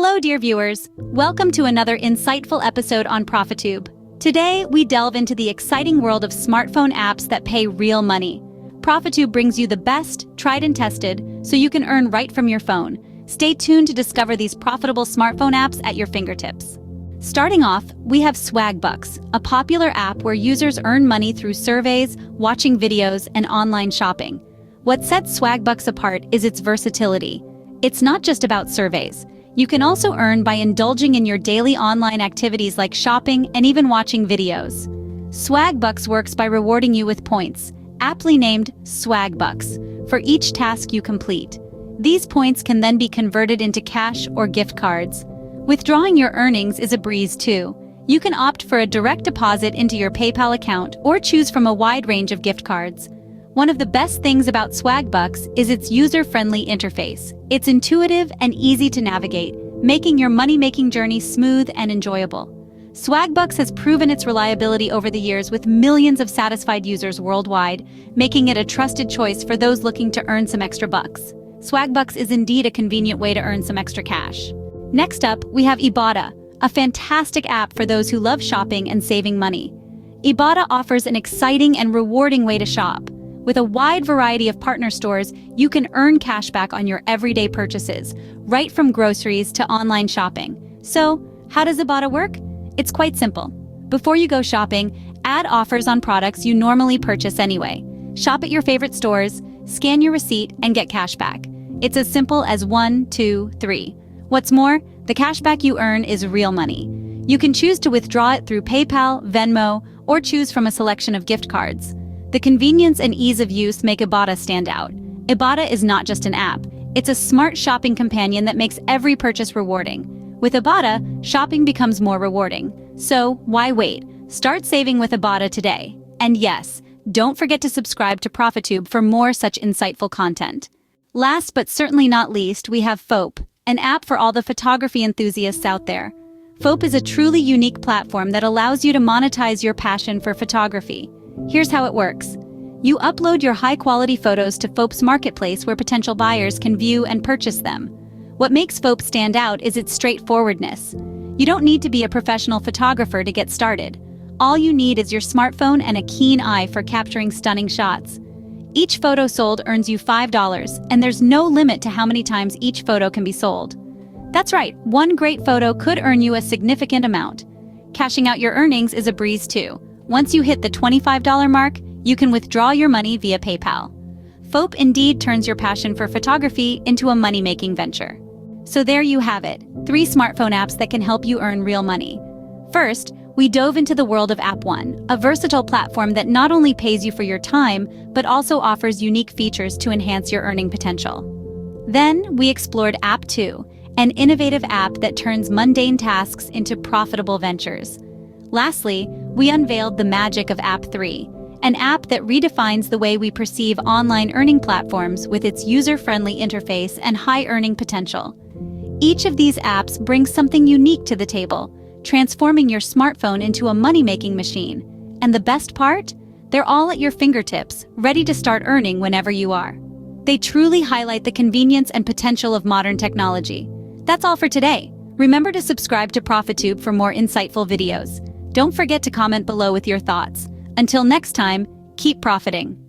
Hello, dear viewers. Welcome to another insightful episode on ProfitTube. Today, we delve into the exciting world of smartphone apps that pay real money. ProfitTube brings you the best, tried and tested, so you can earn right from your phone. Stay tuned to discover these profitable smartphone apps at your fingertips. Starting off, we have Swagbucks, a popular app where users earn money through surveys, watching videos, and online shopping. What sets Swagbucks apart is its versatility. It's not just about surveys. You can also earn by indulging in your daily online activities like shopping and even watching videos. Swagbucks works by rewarding you with points, aptly named Swagbucks, for each task you complete. These points can then be converted into cash or gift cards. Withdrawing your earnings is a breeze too. You can opt for a direct deposit into your PayPal account or choose from a wide range of gift cards. One of the best things about Swagbucks is its user-friendly interface. It's intuitive and easy to navigate, making your money-making journey smooth and enjoyable. Swagbucks has proven its reliability over the years with millions of satisfied users worldwide, making it a trusted choice for those looking to earn some extra bucks. Swagbucks is indeed a convenient way to earn some extra cash. Next up, we have Ibotta, a fantastic app for those who love shopping and saving money. Ibotta offers an exciting and rewarding way to shop. With a wide variety of partner stores, you can earn cashback on your everyday purchases, right from groceries to online shopping. So, how does Ibotta work? It's quite simple. Before you go shopping, add offers on products you normally purchase anyway. Shop at your favorite stores, scan your receipt, and get cashback. It's as simple as 1, 2, 3. What's more, the cashback you earn is real money. You can choose to withdraw it through PayPal, Venmo, or choose from a selection of gift cards. The convenience and ease of use make Ibotta stand out. Ibotta is not just an app, it's a smart shopping companion that makes every purchase rewarding. With Ibotta, shopping becomes more rewarding. So, why wait? Start saving with Ibotta today. And yes, don't forget to subscribe to ProfitTube for more such insightful content. Last but certainly not least, we have Fope, an app for all the photography enthusiasts out there. Fope is a truly unique platform that allows you to monetize your passion for photography. Here's how it works. You upload your high-quality photos to Fope's marketplace where potential buyers can view and purchase them. What makes Fope stand out is its straightforwardness. You don't need to be a professional photographer to get started. All you need is your smartphone and a keen eye for capturing stunning shots. Each photo sold earns you $5, and there's no limit to how many times each photo can be sold. That's right, one great photo could earn you a significant amount. Cashing out your earnings is a breeze too. Once you hit the $25 mark, you can withdraw your money via PayPal. Fope indeed turns your passion for photography into a money-making venture. So there you have it, 3 smartphone apps that can help you earn real money. First, we dove into the world of App 1, a versatile platform that not only pays you for your time, but also offers unique features to enhance your earning potential. Then, we explored App 2, an innovative app that turns mundane tasks into profitable ventures. Lastly, we unveiled the magic of App 3, an app that redefines the way we perceive online earning platforms with its user-friendly interface and high earning potential. Each of these apps brings something unique to the table, transforming your smartphone into a money-making machine. And the best part? They're all at your fingertips, ready to start earning whenever you are. They truly highlight the convenience and potential of modern technology. That's all for today. Remember to subscribe to ProfitTube for more insightful videos. Don't forget to comment below with your thoughts. Until next time, keep profiting.